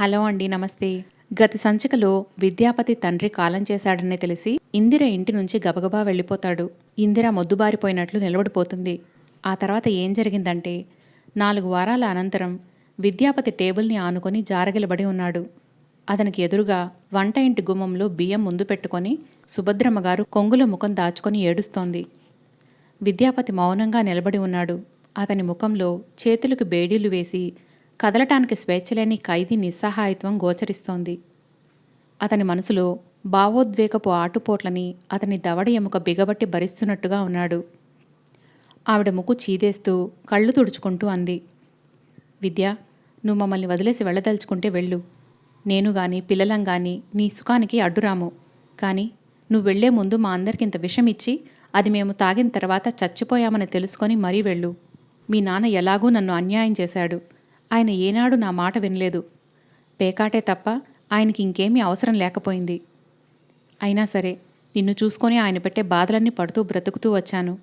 Hello అండి, నమస్తే. గత సంచికలో విద్యాపతి తండ్రి కాలం చేశాడని తెలిసి ఇందిర ఇంటి నుంచి గబగబా వెళ్ళిపోతాడు. ఇందిర మొద్దుబారిపోయినట్లు నిలబడిపోతుంది. ఆ తర్వాత ఏం జరిగిందంటే 4 వారాల అనంతరం విద్యాపతి టేబుల్ని ఆనుకొని జారగిలబడి ఉన్నాడు. అతనికి ఎదురుగా వంట ఇంటి గుమ్మంలో బియ్యం ముందు పెట్టుకొని సుభద్రమ్మగారు కొంగుల ముఖం దాచుకొని ఏడుస్తోంది. విద్యాపతి మౌనంగా నిలబడి ఉన్నాడు. అతని ముఖంలో చేతులకు బేడీలు వేసి కదలటానికి స్వేచ్ఛలేని ఖైదీ నిస్సహాయత్వం గోచరిస్తోంది. అతని మనసులో భావోద్వేగపు ఆటుపోట్లని అతని దవడ ఎముక బిగబట్టి భరిస్తున్నట్టుగా ఉన్నాడు. ఆవిడ ముక్కు చీదేస్తూ కళ్ళు తుడుచుకుంటూ అంది, విద్య, నువ్వు మమ్మల్ని వదిలేసి వెళ్ళదలుచుకుంటే వెళ్ళు. నేను గాని పిల్లలం గాని నీ సుఖానికి అడ్డురాము. కానీ నువ్వు వెళ్లే ముందు మా అందరికింత విషం ఇచ్చి అది మేము తాగిన తర్వాత చచ్చిపోయామని తెలుసుకొని మరీ వెళ్ళు. మీ నాన్న ఎలాగూ నన్ను అన్యాయం చేశాడు. ఆయన ఏనాడు నా మాట వినలేదు. పేకాటే తప్ప ఆయనకి ఇంకేమీ అవసరం లేకపోయింది. అయినా సరే నిన్ను చూసుకొని ఆయన పెట్టే బాధలన్నీ పడుతూ బ్రతుకుతూ వచ్చాను.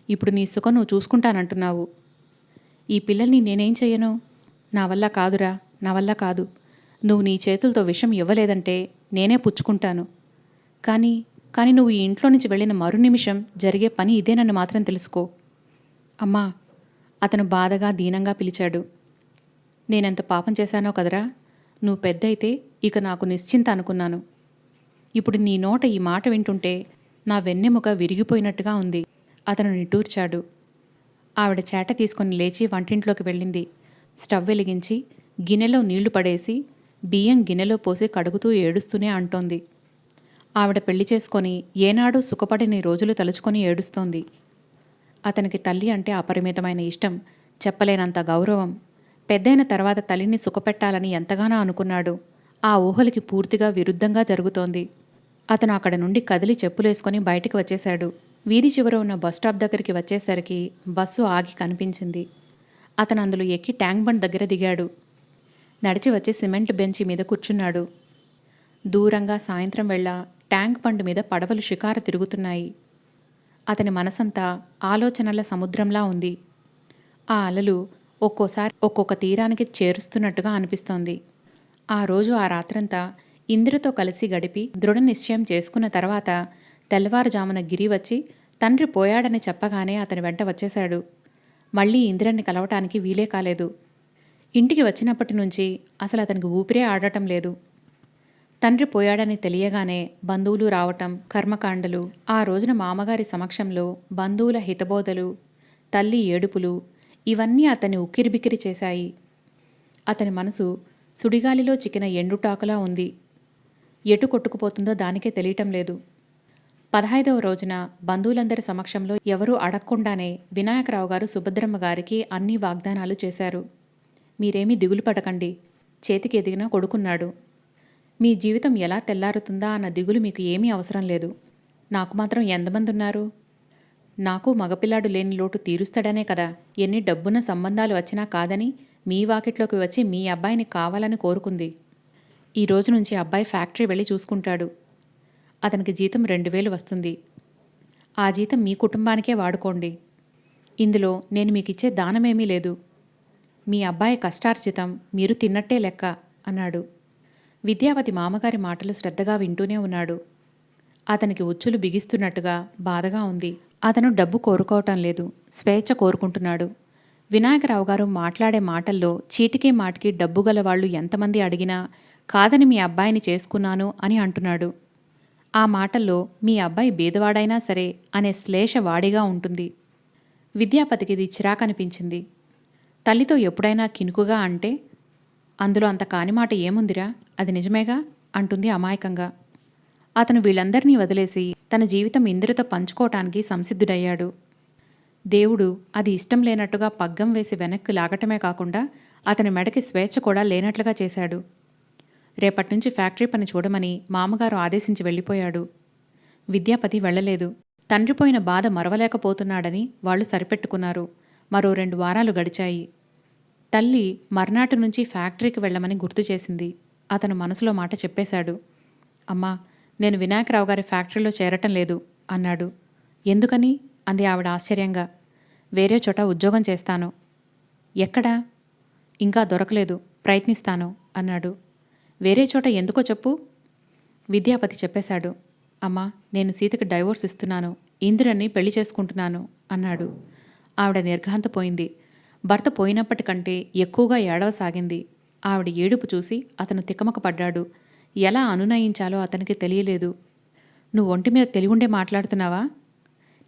ఇప్పుడు నీ సుఖం నువ్వు చూసుకుంటానంటున్నావు. ఈ పిల్లల్ని నేనేం చెయ్యను? నా వల్ల కాదురా, నా వల్ల కాదు. నువ్వు నీ చేతులతో విషం ఇవ్వలేదంటే నేనే పుచ్చుకుంటాను. కానీ నువ్వు ఈ ఇంట్లో నుంచి వెళ్ళిన మరు నిమిషం జరిగే పని ఇదేనని మాత్రం తెలుసుకో. అమ్మా, అతను బాధగా దీనంగా పిలిచాడు. నేనెంత పాపం చేశానో కదరా. నువ్వు పెద్దయితే ఇక నాకు నిశ్చింత అనుకున్నాను. ఇప్పుడు నీ నోట ఈ మాట వింటుంటే నా వెన్నెముక విరిగిపోయినట్టుగా ఉంది. అతను నిట్టూర్చాడు. ఆవిడ చేట తీసుకుని లేచి వంటింట్లోకి వెళ్ళింది. స్టవ్ వెలిగించి గిన్నెలో నీళ్లు పడేసి బియ్యం గిన్నెలో పోసి కడుగుతూ ఏడుస్తూనే అంటోంది. ఆవిడ పెళ్లి చేసుకొని ఏనాడూ సుఖపడిని రోజులు తలుచుకొని ఏడుస్తోంది. అతనికి తల్లి అంటే అపరిమితమైన ఇష్టం, చెప్పలేనంత గౌరవం. పెద్దయిన తర్వాత తల్లిని సుఖపెట్టాలని ఎంతగానో అనుకున్నాడు. ఆ ఊహలకి పూర్తిగా విరుద్ధంగా జరుగుతోంది. అతను అక్కడ నుండి కదిలి చెప్పులేసుకొని బయటికి వచ్చేశాడు. వీధి చివర ఉన్న బస్టాప్ దగ్గరికి వచ్చేసరికి బస్సు ఆగి కనిపించింది. అతను అందులో ఎక్కి ట్యాంక్ బండ్ దగ్గర దిగాడు. నడిచి వచ్చి సిమెంట్ బెంచి మీద కూర్చున్నాడు. దూరంగా సాయంత్రం వేళ ట్యాంక్ బండ్ మీద పడవలు షికారు తిరుగుతున్నాయి. అతని మనసంతా ఆలోచనల సముద్రంలా ఉంది. ఆ అలలు ఒక్కోసారి ఒక్కొక్క తీరానికి చేరుస్తున్నట్టుగా అనిపిస్తోంది. ఆ రోజు ఆ రాత్రంతా ఇందిరతో కలిసి గడిపి దృఢ నిశ్చయం చేసుకున్న తర్వాత తెల్లవారుజామున గిరి వచ్చి తండ్రి పోయాడని చెప్పగానే అతని వెంట వచ్చేశాడు. మళ్లీ ఇందిరని కలవటానికి వీలే కాలేదు. ఇంటికి వచ్చినప్పటి నుంచి అసలు అతనికి ఊపిరే ఆడటం లేదు. తండ్రి పోయాడని తెలియగానే బంధువులు రావటం, కర్మకాండలు, ఆ రోజున మామగారి సమక్షంలో బంధువుల హితబోధలు, తల్లి ఏడుపులు, ఇవన్నీ అతన్ని ఉక్కిరిబిక్కిరి చేశాయి. అతని మనసు సుడిగాలిలో చిక్కిన ఎండుటాకులా ఉంది. ఎటు కొట్టుకుపోతుందో దానికే తెలియటం లేదు. 15వ రోజున బంధువులందరి సమక్షంలో ఎవరూ అడగకుండానే వినాయకరావు గారు సుభద్రమ్మ గారికి అన్ని వాగ్దానాలు చేశారు. మీరేమీ దిగులు పడకండి, చేతికి ఎదిగిన కొడుకున్నాడు. మీ జీవితం ఎలా తెల్లారుతుందా అన్న దిగులు మీకు ఏమీ అవసరం లేదు. నాకు మాత్రం ఎంతమంది ఉన్నారు? నాకు మగపిల్లాడు లేని లోటు తీరుస్తాడనే కదా ఎన్ని డబ్బున్న సంబంధాలు వచ్చినా కాదని మీ వాకిట్లోకి వచ్చి మీ అబ్బాయిని కావాలని కోరుకుంది. ఈ రోజు నుంచి అబ్బాయి ఫ్యాక్టరీ వెళ్ళి చూసుకుంటాడు. అతనికి జీతం 2000 వస్తుంది. ఆ జీతం మీ కుటుంబానికే వాడుకోండి. ఇందులో నేను మీకిచ్చే దానమేమీ లేదు. మీ అబ్బాయి కష్టార్జితం మీరు తిన్నట్టే లెక్క అన్నాడు. విద్యావతి మామగారి మాటలు శ్రద్ధగా వింటూనే ఉన్నాడు. అతనికి ఉచ్చులు బిగిస్తున్నట్టుగా బాధగా ఉంది. అతను డబ్బు కోరుకోవటం లేదు, స్వేచ్ఛ కోరుకుంటున్నాడు. వినాయకరావు గారు మాట్లాడే మాటల్లో చీటికి మాటికి డబ్బు గలవాళ్లు ఎంతమంది అడిగినా కాదని మీ అబ్బాయిని చేసుకున్నాను అని అంటున్నాడు. ఆ మాటల్లో మీ అబ్బాయి బీదవాడైనా సరే అనే శ్లేష వాడిగా ఉంటుంది. విద్యాపతికి ఇది చిరాకనిపించింది. తల్లితో ఎప్పుడైనా కినుకుగా అంటే, అందులో అంత కానిమాట ఏముందిరా, అది నిజమేగా అంటుంది అమాయకంగా. అతను వీళ్ళందరినీ వదిలేసి తన జీవితం ఇందిరతో పంచుకోవటానికి సంసిద్ధుడయ్యాడు. దేవుడు అది ఇష్టం లేనట్టుగా పగ్గం వేసి వెనక్కి లాగటమే కాకుండా అతని మెడకి స్వేచ్ఛ కూడా లేనట్లుగా చేశాడు. రేపట్నుంచి ఫ్యాక్టరీ పని చూడమని మామగారు ఆదేశించి వెళ్ళిపోయాడు. విద్యాపతి వెళ్లలేదు. తండ్రిపోయిన బాధ మరవలేకపోతున్నాడని వాళ్లు సరిపెట్టుకున్నారు. మరో 2 వారాలు గడిచాయి. తల్లి మర్నాటి నుంచి ఫ్యాక్టరీకి వెళ్లమని గుర్తు చేసింది. అతను మనసులో మాట చెప్పేశాడు. అమ్మా, నేను వినాయకరావు గారి ఫ్యాక్టరీలో చేరటం లేదు అన్నాడు. ఎందుకని అంది ఆవిడ ఆశ్చర్యంగా. వేరే చోట ఉద్యోగం చేస్తాను. ఎక్కడా? ఇంకా దొరకలేదు, ప్రయత్నిస్తాను అన్నాడు. వేరే చోట ఎందుకో చెప్పు. విద్యాపతి చెప్పేశాడు. అమ్మా, నేను సీతకి డైవోర్స్ ఇస్తున్నాను, ఇందిరని పెళ్లి చేసుకుంటున్నాను అన్నాడు. ఆవిడ నిర్ఘాంతపోయింది. భర్త పోయినప్పటికంటే ఎక్కువగా ఏడవసాగింది. ఆవిడ ఏడుపు చూసి అతను తికమక పడ్డాడు. ఎలా అనునయించాలో అతనికి తెలియలేదు. నువ్వు ఒంటి మీద తెలివుండే మాట్లాడుతున్నావా?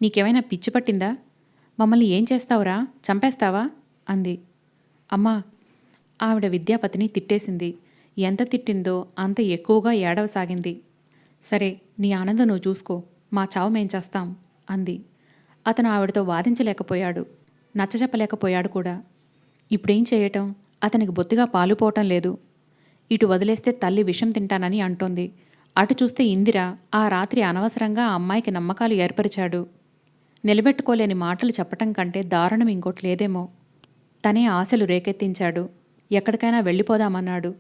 నీకేమైనా పిచ్చి పట్టిందా? మమ్మల్ని ఏం చేస్తావురా? చంపేస్తావా? అంది. అమ్మా, ఆవిడ విద్యాపతిని తిట్టేసింది. ఎంత తిట్టిందో అంత ఎక్కువగా ఏడవసాగింది. సరే, నీ ఆనందం నువ్వు చూసుకో, మా చావు మేం చేస్తాం అంది. అతను ఆవిడతో వాదించలేకపోయాడు, నచ్చజెప్పలేకపోయాడు కూడా. ఇప్పుడేం చేయటం? అతనికి బొత్తిగా పాలుపోవటం లేదు. ఇటు వదిలేస్తే తల్లి విషం తింటానని అంటోంది. అటు చూస్తే ఇందిర ఆ రాత్రి అనవసరంగా ఆ అమ్మాయికి నమ్మకాలు ఏర్పరిచాడు. నిలబెట్టుకోలేని మాటలు చెప్పటం కంటే దారుణం ఇంకోటి లేదేమో. తనే ఆశలు రేకెత్తించాడు. ఎక్కడికైనా వెళ్ళిపోదామన్నాడు.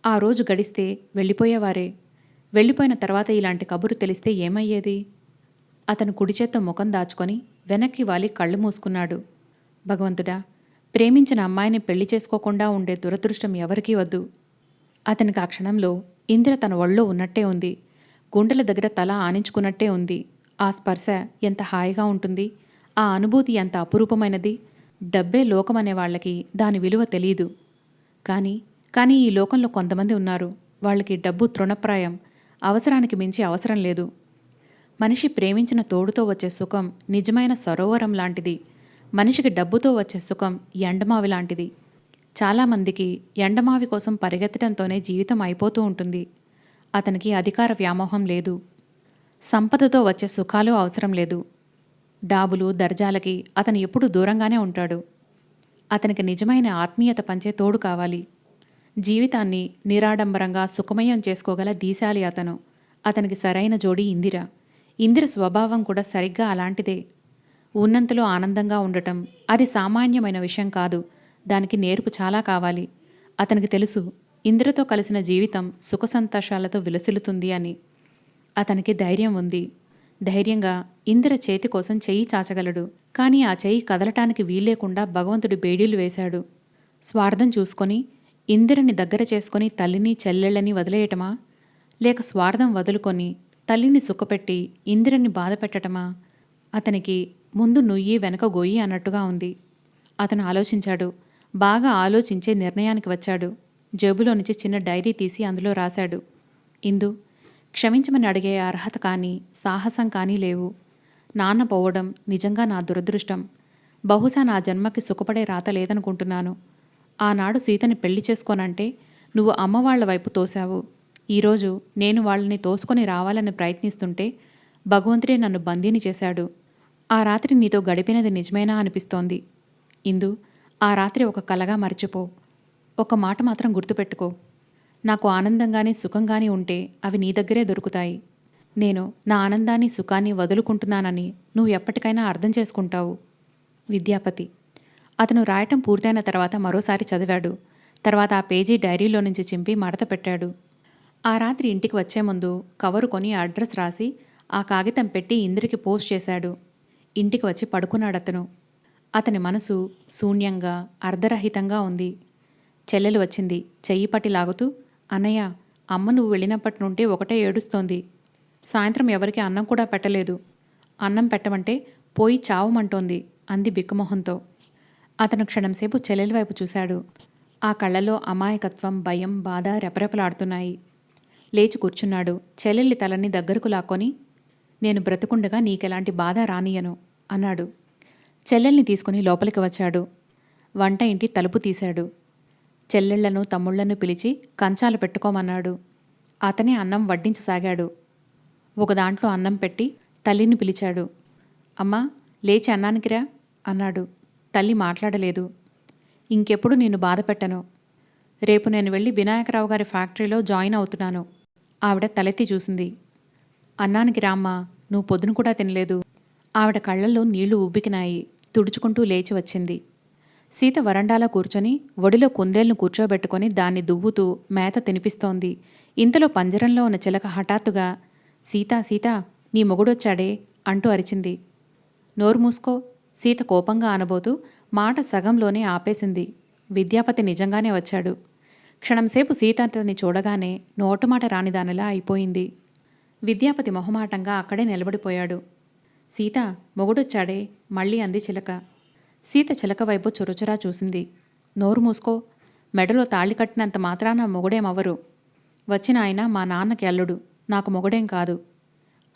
ఆ రోజు గడిస్తే వెళ్ళిపోయేవారే. వెళ్ళిపోయిన తర్వాత ఇలాంటి కబురు తెలిస్తే ఏమయ్యేది? అతను కుడిచేత్తో ముఖం దాచుకొని వెనక్కి వాలి కళ్ళు మూసుకున్నాడు. భగవంతుడా, ప్రేమించిన అమ్మాయిని పెళ్లి చేసుకోకుండా ఉండే దురదృష్టం ఎవరికీ వద్దు. అతనికి ఆ క్షణంలో ఇందిర తన ఒళ్ళో ఉన్నట్టే ఉంది. గుండెల దగ్గర తల ఆనించుకున్నట్టే ఉంది. ఆ స్పర్శ ఎంత హాయిగా ఉంటుంది. ఆ అనుభూతి ఎంత అపురూపమైనది. డబ్బే లోకమనే వాళ్ళకి దాని విలువ తెలీదు. కానీ ఈ లోకంలో కొంతమంది ఉన్నారు. వాళ్ళకి డబ్బు తృణప్రాయం. అవసరానికి మించి అవసరం లేదు. మనిషి ప్రేమించిన తోడుతో వచ్చే సుఖం నిజమైన సరోవరం లాంటిది. మనిషికి డబ్బుతో వచ్చే సుఖం ఎండమావి లాంటిది. చాలామందికి ఎండమావి కోసం పరిగెత్తడంతోనే జీవితం అయిపోతూ ఉంటుంది. అతనికి అధికార వ్యామోహం లేదు. సంపదతో వచ్చే సుఖాలు అవసరం లేదు. డాబులు దర్జాలకి అతను ఎప్పుడూ దూరంగానే ఉంటాడు. అతనికి నిజమైన ఆత్మీయత పంచే తోడు కావాలి. జీవితాన్ని నిరాడంబరంగా సుఖమయం చేసుకోగల దీశాలి అతను. అతనికి సరైన జోడి ఇందిర. ఇందిర స్వభావం కూడా సరిగ్గా అలాంటిదే. ఉన్నంతలో ఆనందంగా ఉండటం అది సామాన్యమైన విషయం కాదు. దానికి నేర్పు చాలా కావాలి. అతనికి తెలుసు ఇందిరతో కలిసిన జీవితం సుఖ సంతోషాలతో విలసిల్లుతుంది అని. అతనికి ధైర్యం ఉంది. ధైర్యంగా ఇందిర చేతి కోసం చెయ్యి చాచగలడు. కానీ ఆ చెయ్యి కదలటానికి వీల్లేకుండా భగవంతుడు బేడీలు వేశాడు. స్వార్థం చూసుకొని ఇందిరని దగ్గర చేసుకొని తల్లిని చెల్లెళ్ళని వదిలేయటమా? లేక స్వార్థం వదులుకొని తల్లిని సుఖపెట్టి ఇందిరని బాధపెట్టటమా? అతనికి ముందు నుయ్యి వెనక గొయ్యి అన్నట్టుగా ఉంది. అతను ఆలోచించాడు. బాగా ఆలోచించే నిర్ణయానికి వచ్చాడు. జేబులో నుంచి చిన్న డైరీ తీసి అందులో రాశాడు. ఇందు, క్షమించమని అడిగే అర్హత కానీ సాహసం కానీ లేవు. నాన్న పోవడం నిజంగా నా దురదృష్టం. బహుశా నా జన్మకి సుఖపడే రాత లేదనుకుంటున్నాను. ఆనాడు సీతని పెళ్లి చేసుకోనంటే నువ్వు అమ్మవాళ్ల వైపు తోశావు. ఈరోజు నేను వాళ్ళని తోసుకొని రావాలని ప్రయత్నిస్తుంటే భగవంతుడే నన్ను బందీని చేశాడు. ఆ రాత్రి నీతో గడిపినది నిజమేనా అనిపిస్తోంది. ఇందు, ఆ రాత్రి ఒక కలగా మర్చిపో. ఒక మాట మాత్రం గుర్తుపెట్టుకో. నాకు ఆనందంగాని సుఖంగాని ఉంటే అవి నీ దగ్గరే దొరుకుతాయి. నేను నా ఆనందాన్ని సుఖాన్ని వదులుకుంటున్నానని నువ్వు ఎప్పటికైనా అర్థం చేసుకుంటావు. విద్యాపతి. అతను రాయటం పూర్తయిన తర్వాత మరోసారి చదివాడు. తర్వాత ఆ పేజీ డైరీలో నుంచి చింపి మడత పెట్టాడు. ఆ రాత్రి ఇంటికి వచ్చే ముందు కవరు కొని అడ్రస్ రాసి ఆ కాగితం పెట్టి ఇందిరికి పోస్ట్ చేశాడు. ఇంటికి వచ్చి పడుకున్నాడతను. అతని మనసు శూన్యంగా అర్ధరహితంగా ఉంది. చెల్లెలు వచ్చింది. చెయ్యి పట్టి లాగుతూ, అన్నయ్య, అమ్మ నువ్వు వెళ్ళినప్పటి నుండి ఒకటే ఏడుస్తోంది. సాయంత్రం ఎవరికి అన్నం కూడా పెట్టలేదు. అన్నం పెట్టమంటే పోయి చావమంటోంది అంది బిక్కమొహంతో. అతను క్షణంసేపు చెల్లెలి వైపు చూశాడు. ఆ కళ్ళలో అమాయకత్వం, భయం, బాధ రెపరెపలాడుతున్నాయి. లేచి కూర్చున్నాడు. చెల్లెలి తలని దగ్గరకు లాక్కొని, నేను బ్రతుకుండగా నీకెలాంటి బాధ రానియను అన్నాడు. చెల్లెల్ని తీసుకుని లోపలికి వచ్చాడు. వంట ఇంటి తలుపు తీశాడు. చెల్లెళ్లను తమ్ముళ్లను పిలిచి కంచాలు పెట్టుకోమన్నాడు. అతనే అన్నం వడ్డించసాగాడు. ఒక దాంట్లో అన్నం పెట్టి తల్లిని పిలిచాడు. అమ్మా, లేచి అన్నానికిరా అన్నాడు. తల్లి మాట్లాడలేదు. ఇంకెప్పుడు నిన్ను బాధ పెట్టను. రేపు నేను వెళ్ళి వినాయకరావు గారి ఫ్యాక్టరీలో జాయిన్ అవుతున్నాను. ఆవిడ తలెత్తి చూసింది. అన్నానికి రామ్మా, నువ్వు పొద్దున కూడా తినలేదు. ఆవిడ కళ్ళల్లో నీళ్లు ఉబ్బికినాయి. తుడుచుకుంటూ లేచి వచ్చింది. సీత వరండాలో కూర్చొని ఒడిలో కుందేళ్లను కూర్చోబెట్టుకొని దాన్ని దువ్వుతూ మేత తినిపిస్తోంది. ఇంతలో పంజరంలో ఉన్న చిలక హఠాత్తుగా, సీతా సీతా, నీ మొగుడొచ్చాడే అంటూ అరిచింది. నోరు మూసుకో, సీత కోపంగా అనబోతూ మాట సగంలోనే ఆపేసింది. విద్యాపతి నిజంగానే వచ్చాడు. క్షణంసేపు సీత అతన్ని చూడగానే నోటమాట రానిదానిలా అయిపోయింది. విద్యాపతి మొహమాటంగా అక్కడే నిలబడిపోయాడు. సీత, మొగుడొచ్చాడే మళ్ళీ అంది చిలక. సీత చిలక వైపు చురుచురా చూసింది. నోరు మూసుకో, మెడలో తాళి కట్టినంత మాత్రాన మొగుడేమవ్వరు. వచ్చిన ఆయన మా నాన్నకి అల్లుడు, నాకు మొగుడేం కాదు.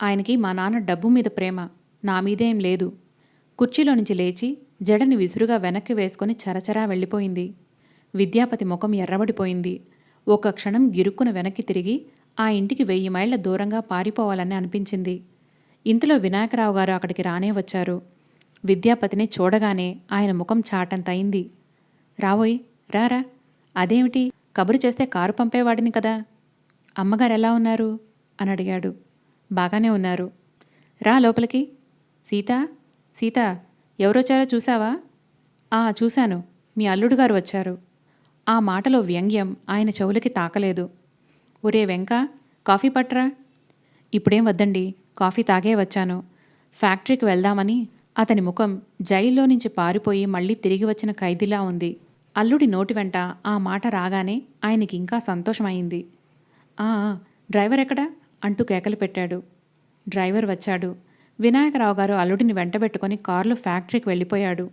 ఆయనకి మా నాన్న డబ్బు మీద ప్రేమ, నా మీదేం లేదు. కుర్చీలో నుంచి లేచి జడని విసురుగా వెనక్కి వేసుకుని చరచరా వెళ్ళిపోయింది. విద్యాపతి ముఖం ఎర్రబడిపోయింది. ఒక క్షణం గిరుక్కున వెనక్కి తిరిగి ఆ ఇంటికి 1000 మైళ్ల దూరంగా పారిపోవాలని అనిపించింది. ఇంతలో వినాయకరావు గారు అక్కడికి రానే వచ్చారు. విద్యాపతిని చూడగానే ఆయన ముఖం చాటంతయింది. రావోయ్, రారా. అదేమిటి, కబురు చేస్తే కారు పంపేవాడిని కదా. అమ్మగారెలా ఉన్నారు అని అడిగాడు. బాగానే ఉన్నారు. రా లోపలికి. సీతా, సీతా, ఎవరొచ్చారో చూశావా? చూశాను, మీ అల్లుడు గారు వచ్చారు. ఆ మాటలో వ్యంగ్యం ఆయన చెవులకి తాకలేదు. ఒరే వెంక, కాఫీ పట్రా. ఇప్పుడేం వద్దండి, కాఫీ తాగే వచ్చాను. ఫ్యాక్టరీకి వెళ్దామని. అతని ముఖం జైల్లో నుంచి పారిపోయి మళ్ళీ తిరిగి వచ్చిన ఖైదీలా ఉంది. అల్లుడి నోటి వెంట ఆ మాట రాగానే ఆయనకి ఇంకా సంతోషమైంది. డ్రైవర్ ఎక్కడా అంటూ కేకలు పెట్టాడు. డ్రైవర్ వచ్చాడు. వినాయకరావు గారు అల్లుడిని వెంటబెట్టుకుని కారులో ఫ్యాక్టరీకి వెళ్ళిపోయాడు.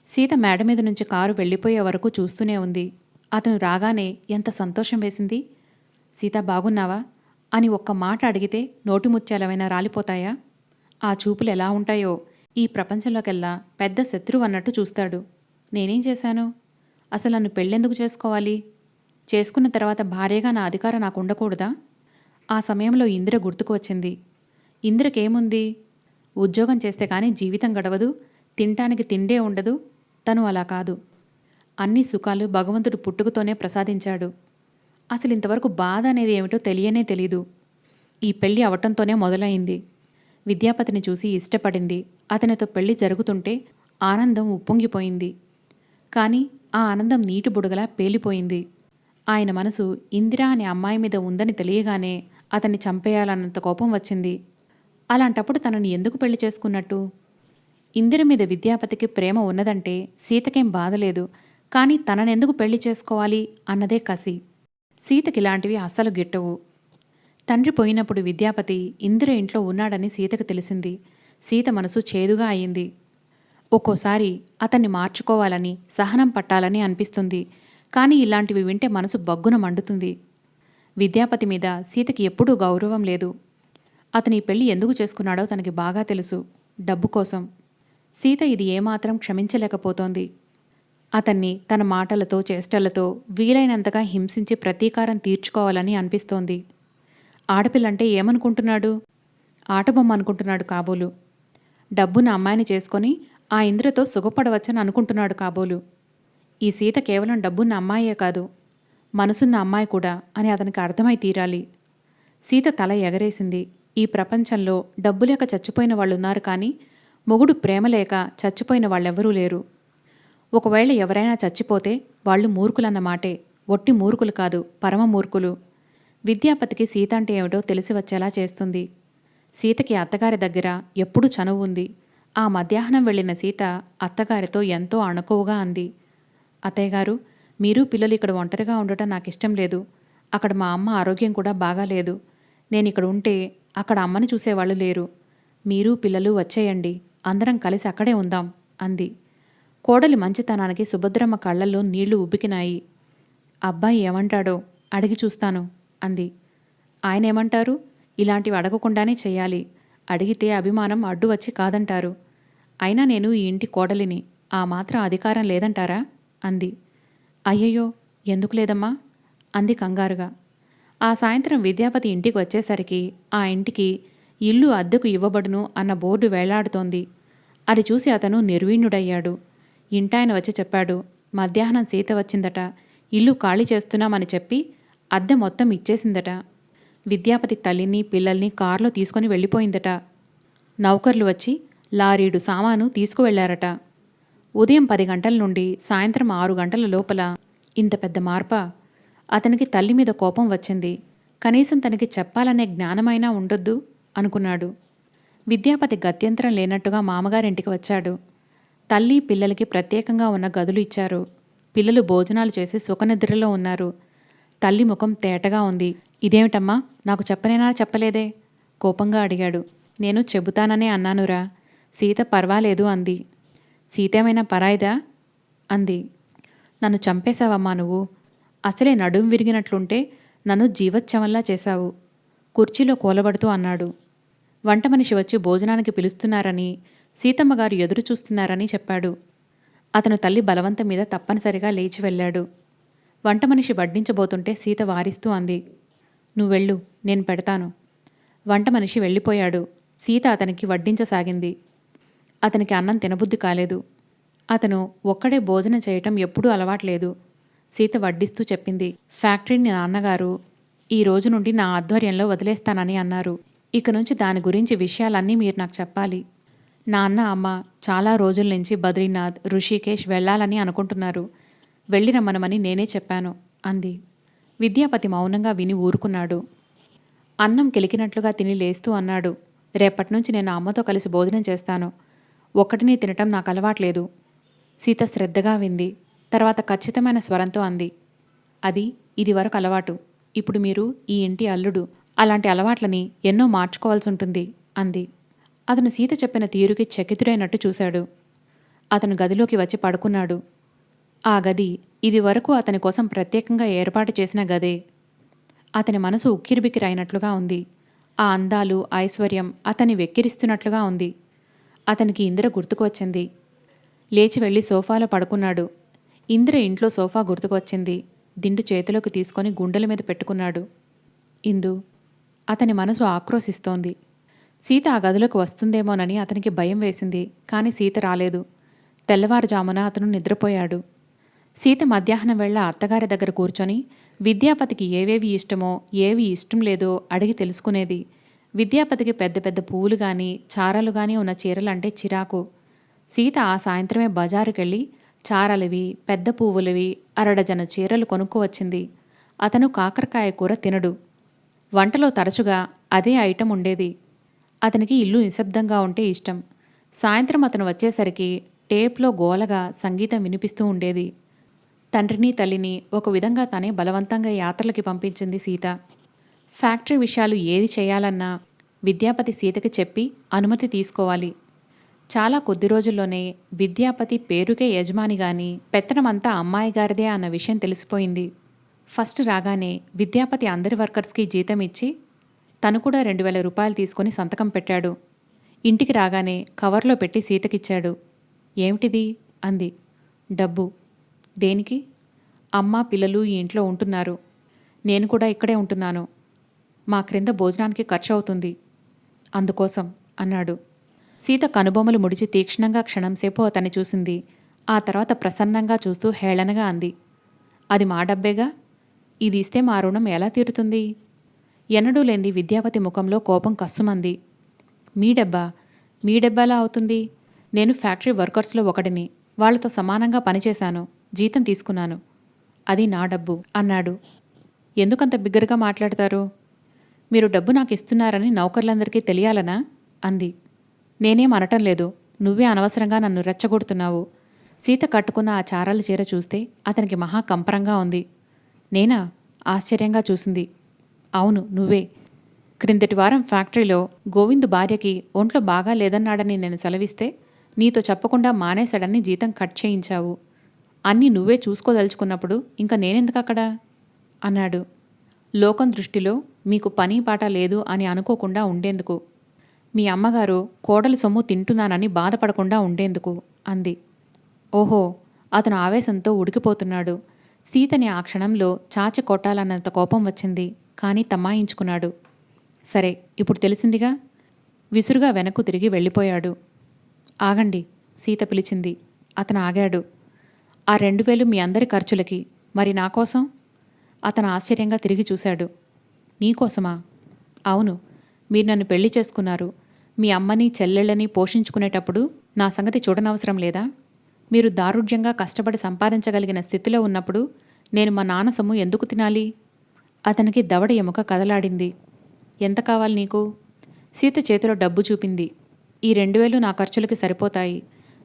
సీత మేడ మీద నుంచి కారు వెళ్ళిపోయే వరకు చూస్తూనే ఉంది. అతను రాగానే ఎంత సంతోషం వేసింది. సీత, బాగున్నావా అని ఒక్క మాట అడిగితే నోటిముత్యాలమైనా రాలిపోతాయా? ఆ చూపులు ఎలా ఉంటాయో ఈ ప్రపంచంలోకెల్లా పెద్ద శత్రువు అన్నట్టు చూస్తాడు. నేనేం చేశాను? అసలు నన్ను పెళ్ళెందుకు చేసుకోవాలి? చేసుకున్న తర్వాత భార్యగా నా అధికారం నాకు ఉండకూడదా? ఆ సమయంలో ఇందిర గుర్తుకు వచ్చింది. ఇందిరకేముంది? ఉద్యోగం చేస్తే కానీ జీవితం గడవదు, తినటానికి తిండే ఉండదు. తను అలా కాదు. అన్ని సుఖాలు భగవంతుడు పుట్టుకతోనే ప్రసాదించాడు. అసలు ఇంతవరకు బాధ అనేది ఏమిటో తెలియనే తెలీదు. ఈ పెళ్లి అవటంతోనే మొదలైంది. విద్యాపతిని చూసి ఇష్టపడింది. అతనితో పెళ్లి జరుగుతుంటే ఆనందం ఉప్పొంగిపోయింది. కానీ ఆ ఆనందం నీటి బుడగలా పేలిపోయింది. ఆయన మనసు ఇందిరా అనే అమ్మాయి మీద ఉందని తెలియగానే అతన్ని చంపేయాలన్నంత కోపం వచ్చింది. అలాంటప్పుడు తనని ఎందుకు పెళ్లి చేసుకున్నట్టు? ఇందిర మీద విద్యాపతికి ప్రేమ ఉన్నదంటే సీతకేం బాధలేదు. కానీ తననెందుకు పెళ్లి చేసుకోవాలి అన్నదే కసి. సీతకిలాంటివి అస్సలు గిట్టవు. తండ్రి పోయినప్పుడు విద్యాపతి ఇందిర ఇంట్లో ఉన్నాడని సీతకు తెలిసింది. సీత మనసు చేదుగా అయింది. ఒక్కోసారి అతన్ని మార్చుకోవాలని, సహనం పట్టాలని అనిపిస్తుంది. కానీ ఇలాంటివి వింటే మనసు బగ్గున మండుతుంది. విద్యాపతి మీద సీతకి ఎప్పుడూ గౌరవం లేదు. అతని పెళ్లి ఎందుకు చేసుకున్నాడో తనకి బాగా తెలుసు. డబ్బు కోసం. సీత ఇది ఏమాత్రం క్షమించలేకపోతోంది. అతన్ని తన మాటలతో, చేష్టలతో వీలైనంతగా హింసించి ప్రతీకారం తీర్చుకోవాలని అనిపిస్తోంది. ఆడపిల్లంటే ఏమనుకుంటున్నాడు? ఆటబొమ్మ అనుకుంటున్నాడు కాబోలు. డబ్బున్న అమ్మాయిని చేసుకొని ఆ ఇంద్రతో సుఖపడవచ్చని అనుకుంటున్నాడు కాబోలు. ఈ సీత కేవలం డబ్బున్న అమ్మాయే కాదు, మనసున్న అమ్మాయి కూడా అని అతనికి అర్థమై తీరాలి. సీత తల ఎగరేసింది. ఈ ప్రపంచంలో డబ్బు లేక చచ్చిపోయిన వాళ్ళున్నారు, కానీ మొగుడు ప్రేమ లేక చచ్చిపోయిన వాళ్ళెవ్వరూ లేరు. ఒకవేళ ఎవరైనా చచ్చిపోతే వాళ్ళు మూర్ఖులన్నమాటే. ఒట్టి మూర్ఖులు కాదు, పరమ మూర్ఖులు. విద్యాపతికి సీత అంటే ఏమిటో తెలిసి వచ్చేలా చేస్తుంది. సీతకి అత్తగారి దగ్గర ఎప్పుడూ చనువు ఉంది. ఆ మధ్యాహ్నం వెళ్ళిన సీత అత్తగారితో ఎంతో అణకువగా అంది. అత్తయ్యగారు, మీరు పిల్లలు ఇక్కడ ఒంటరిగా ఉండటం నాకిష్టం లేదు. అక్కడ మా అమ్మ ఆరోగ్యం కూడా బాగాలేదు. నేనిక్కడ ఉంటే అక్కడ అమ్మని చూసేవాళ్ళు లేరు. మీరు పిల్లలు వచ్చేయండి, అందరం కలిసి అక్కడే ఉందాం అంది. కోడలి మంచితనానికి సుభద్రమ్మ కళ్ళల్లో నీళ్లు ఉబ్బికినాయి. అబ్బాయి ఏమంటాడో అడిగి చూస్తాను అంది. ఆయనేమంటారు? ఇలాంటివి అడగకుండానే చెయ్యాలి. అడిగితే అభిమానం అడ్డు వచ్చి కాదంటారు. అయినా నేను ఈ ఇంటి కోడలిని, ఆ మాత్రం అధికారం లేదంటారా అంది. అయ్యయ్యో, ఎందుకు లేదమ్మా అంది కంగారుగా. ఆ సాయంత్రం విద్యాపతి ఇంటికి వచ్చేసరికి ఆ ఇంటికి ఇల్లు అద్దెకు ఇవ్వబడును అన్న బోర్డు వేలాడుతోంది. అది చూసి అతను నిర్వీణుడయ్యాడు. ఇంటాయన వచ్చి చెప్పాడు, మధ్యాహ్నం సీత వచ్చిందట, ఇల్లు ఖాళీ చేస్తున్నామని చెప్పి అద్దె మొత్తం ఇచ్చేసిందట. విద్యాపతి తల్లిని పిల్లల్ని కారులో తీసుకొని వెళ్ళిపోయిందట. నౌకర్లు వచ్చి లారీడు సామాను తీసుకువెళ్లారట. ఉదయం 10 గంటల నుండి సాయంత్రం 6 గంటల లోపల ఇంత పెద్ద మార్పా? అతనికి తల్లి మీద కోపం వచ్చింది. కనీసం తనకి చెప్పాలనే జ్ఞానమైనా ఉండొద్దు అనుకున్నాడు. విద్యాపతి గత్యంతరం లేనట్టుగా మామగారింటికి వచ్చాడు. తల్లి పిల్లలకి ప్రత్యేకంగా ఉన్న గదులు ఇచ్చారు. పిల్లలు భోజనాలు చేసి సుఖనిద్రలో ఉన్నారు. తల్లి ముఖం తేటగా ఉంది. ఇదేమిటమ్మా, నాకు చెప్పనేనా చెప్పలేదే? కోపంగా అడిగాడు. నేను చెబుతాననే అన్నానురా. సీత పర్వాలేదు అంది. సీతేమైనా పరాయిదా? అంది. నన్ను చంపేశావమ్మా నువ్వు. అసలే నడుం విరిగినట్లుంటే నన్ను జీవచ్ఛవంలా చేశావు. కుర్చీలో కూలబడుతూ అన్నాడు. వంట మనిషి వచ్చి భోజనానికి పిలుస్తున్నారని, సీతమ్మగారు ఎదురు చూస్తున్నారని చెప్పాడు. అతను తల్లి బలవంతం మీద తప్పనిసరిగా లేచి వెళ్ళాడు. వంట మనిషి వడ్డించబోతుంటే సీత వారిస్తూ అంది. నువ్వెళ్ళు, నేను పెడతాను. వంట మనిషి వెళ్ళిపోయాడు. సీత అతనికి వడ్డించసాగింది. అతనికి అన్నం తినబుద్ధి కాలేదు. అతను ఒక్కడే భోజనం చేయటం ఎప్పుడూ అలవాట్లేదు. సీత వడ్డిస్తూ చెప్పింది. ఫ్యాక్టరీని నాన్నగారు ఈ రోజు నుండి నా ఆధ్వర్యంలో వదిలేస్తానని అన్నారు. ఇక నుంచి దాని గురించి విషయాలన్నీ మీరు నాకు చెప్పాలి. నాన్న అమ్మ చాలా రోజుల నుంచి బద్రీనాథ్, ఋషికేశ్ వెళ్ళాలని అనుకుంటున్నారు. వెళ్ళి రమ్మనమని నేనే చెప్పాను అంది. విద్యాపతి మౌనంగా విని ఊరుకున్నాడు. అన్నం కెలికినట్లుగా తిని లేస్తూ అన్నాడు. రేపట్నుంచి నేను అమ్మతో కలిసి భోజనం చేస్తాను. ఒక్కటిని తినటం నాకు అలవాట్లేదు. సీత శ్రద్ధగా వింది. తర్వాత ఖచ్చితమైన స్వరంతో అంది. అది ఇదివరకు అలవాటు. ఇప్పుడు మీరు ఈ ఇంటి అల్లుడు. అలాంటి అలవాట్లని ఎన్నో మార్చుకోవాల్సి ఉంటుంది అంది. అతను సీత చెప్పిన తీరుకి చకితుడైనట్టు చూశాడు. అతను గదిలోకి వచ్చి పడుకున్నాడు. ఆ గది ఇదివరకు అతని కోసం ప్రత్యేకంగా ఏర్పాటు చేసిన గదే. అతని మనసు ఉక్కిరిబిక్కిరైనట్లుగా ఉంది. ఆ అందాలు, ఐశ్వర్యం అతన్ని వెక్కిరిస్తున్నట్లుగా ఉంది. అతనికి ఇందిర గుర్తుకు వచ్చింది. లేచి వెళ్ళి సోఫాలో పడుకున్నాడు. ఇందిర ఇంట్లో సోఫా గుర్తుకు వచ్చింది. దిండు చేతిలోకి తీసుకొని గుండెల మీద పెట్టుకున్నాడు. ఇందు. అతని మనసు ఆక్రోశిస్తోంది. సీత ఆ గదిలోకి వస్తుందేమోనని అతనికి భయం వేసింది. కానీ సీత రాలేదు. తెల్లవారుజామున అతను నిద్రపోయాడు. సీత మధ్యాహ్నం వేళ అత్తగారి దగ్గర కూర్చొని విద్యాపతికి ఏవేవి ఇష్టమో ఏవి ఇష్టం లేదో అడిగి తెలుసుకునేది. విద్యాపతికి పెద్ద పెద్ద పువ్వులు గాని చారాలు గాని ఉన్న చీరలంటే చిరాకు. సీత ఆ సాయంత్రమే బజారుకెళ్ళి చారలవి, పెద్ద పువ్వులవి అరడజను చీరలు కొనుక్కువచ్చింది. అతను కాకరకాయ కూర తినడు. వంటలో తరచుగా అదే ఐటెం ఉండేది. అతనికి ఇల్లు నిశ్శబ్దంగా ఉంటే ఇష్టం. సాయంత్రం అతను వచ్చేసరికి టేప్లో గోలగా సంగీతం వినిపిస్తూ ఉండేది. తండ్రిని తల్లిని ఒక విధంగా తనే బలవంతంగా యాత్రలకి పంపించింది సీత. ఫ్యాక్టరీ విషయాలు ఏది చేయాలన్నా విద్యాపతి సీతకి చెప్పి అనుమతి తీసుకోవాలి. చాలా కొద్ది రోజుల్లోనే విద్యాపతి పేరుకే యజమాని గాని పెత్తనమంతా అమ్మాయి గారిదే అన్న విషయం తెలిసిపోయింది. ఫస్ట్ రాగానే విద్యాపతి అందరి వర్కర్స్కి జీతం ఇచ్చి తను కూడా 2000 రూపాయలు తీసుకొని సంతకం పెట్టాడు. ఇంటికి రాగానే కవర్లో పెట్టి సీతకిచ్చాడు. ఏమిటిది అంది. డబ్బు. దేనికి? అమ్మ పిల్లలు ఈ ఇంట్లో ఉంటున్నారు. నేను కూడా ఇక్కడే ఉంటున్నాను. మా క్రింద భోజనానికి ఖర్చు అవుతుంది. అందుకోసం అన్నాడు. సీత కనుబొమ్మలు ముడిచి తీక్షణంగా క్షణంసేపు అతన్ని చూసింది. ఆ తర్వాత ప్రసన్నంగా చూస్తూ హేళనగా అంది. అది మా డబ్బేగా. ఇది ఇస్తే మా రుణం ఎలా తీరుతుంది? ఎన్నడూ లేంది విద్యాపతి ముఖంలో కోపం కస్సుమంది. మీ డబ్బా? మీ డబ్బాలా అవుతుంది? నేను ఫ్యాక్టరీ వర్కర్స్లో ఒకడిని. వాళ్లతో సమానంగా పనిచేశాను. జీతం తీసుకున్నాను. అది నా డబ్బు అన్నాడు. ఎందుకంత బిగ్గరగా మాట్లాడతారు? మీరు డబ్బు నాకు ఇస్తున్నారని నౌకర్లందరికీ తెలియాలనా? అంది. నేనేం అనటం లేదు. నువ్వే అనవసరంగా నన్ను రెచ్చగొడుతున్నావు. సీత కట్టుకున్న ఆ చారాల చీర చూస్తే అతనికి మహా కంపరంగా ఉంది. నేనా? ఆశ్చర్యంగా చూసింది. అవును, నువ్వే. క్రిందటి వారం ఫ్యాక్టరీలో గోవింద్ భార్యకి ఒంట్లో బాగా లేదన్నాడని నేను సెలవిస్తే నీతో చెప్పకుండా మానేశాడని జీతం కట్ చేయించావు. అన్నీ నువ్వే చూసుకోదలుచుకున్నప్పుడు ఇంకా నేనెందుకక్కడ అన్నాడు. లోకం దృష్టిలో మీకు పని పాట లేదు అని అనుకోకుండా ఉండేందుకు. మీ అమ్మగారు కోడలి సొమ్ము తింటున్నానని బాధపడకుండా ఉండేందుకు అంది. ఓహో! అతను ఆవేశంతో ఉడికిపోతున్నాడు. సీతని ఆ క్షణంలో చాచి కొట్టాలన్నంత కోపం వచ్చింది. కానీ తమాయించుకున్నాడు. సరే, ఇప్పుడు తెలిసిందిగా. విసురుగా వెనక్కు తిరిగి వెళ్ళిపోయాడు. ఆగండి, సీత పిలిచింది. అతను ఆగాడు. ఆ 2000 మీ అందరి ఖర్చులకి. మరి నా కోసం? అతను ఆశ్చర్యంగా తిరిగి చూశాడు. నీకోసమా? అవును. మీరు నన్ను పెళ్లి చేసుకున్నారు. మీ అమ్మని చెల్లెళ్ళని పోషించుకునేటప్పుడు నా సంగతి చూడనవసరం లేదా? మీరు దారుఢ్యంగా కష్టపడి సంపాదించగలిగిన స్థితిలో ఉన్నప్పుడు నేను మా నాన్న సొమ్ము ఎందుకు తినాలి? అతనికి దవడ ఎముక కదలాడింది. ఎంత కావాలి నీకు? సీత చేతిలో డబ్బు చూపింది. ఈ 2000 నా ఖర్చులకి సరిపోతాయి.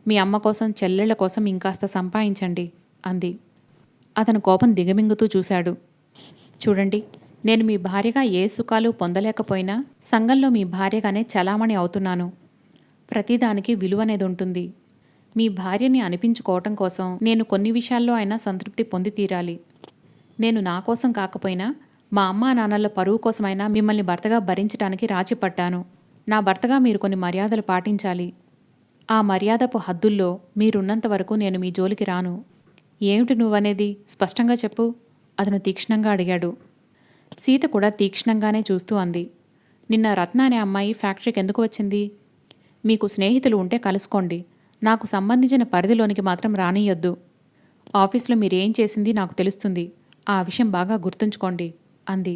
మీ అమ్మ కోసం చెల్లెళ్ల కోసం ఇంకాస్త సంపాదించండి అంది. అతను కోపం దిగమింగుతూ చూశాడు. చూడండి, నేను మీ భార్యగా ఏ సుఖాలు పొందలేకపోయినా సంఘంలో మీ భార్యగానే చలామణి అవుతున్నాను. ప్రతిదానికి విలువనేది ఉంటుంది. మీ భార్యని అనిపించుకోవటం కోసం నేను కొన్ని విషయాల్లో అయినా సంతృప్తి పొంది తీరాలి. నేను నా కోసం కాకపోయినా మా అమ్మా నాన్నల పరువు కోసమైనా మిమ్మల్ని భర్తగా భరించడానికి రాచిపట్టాను. నా భర్తగా మీరు కొన్ని మర్యాదలు పాటించాలి. ఆ మర్యాదపు హద్దుల్లో మీరున్నంత వరకు నేను మీ జోలికి రాను. ఏమిటి నువ్వనేది? స్పష్టంగా చెప్పు, అతను తీక్ష్ణంగా అడిగాడు. సీత కూడా తీక్ష్ణంగానే చూస్తూ అంది. నిన్న రత్న అనే అమ్మాయి ఫ్యాక్టరీకి ఎందుకు వచ్చింది? మీకు స్నేహితులు ఉంటే కలుసుకోండి, నాకు సంబంధించిన పరిధిలోనికి మాత్రం రానియొద్దు. ఆఫీస్లో మీరేం చేసింది నాకు తెలుస్తుంది, ఆ విషయం బాగా గుర్తుంచుకోండి అంది.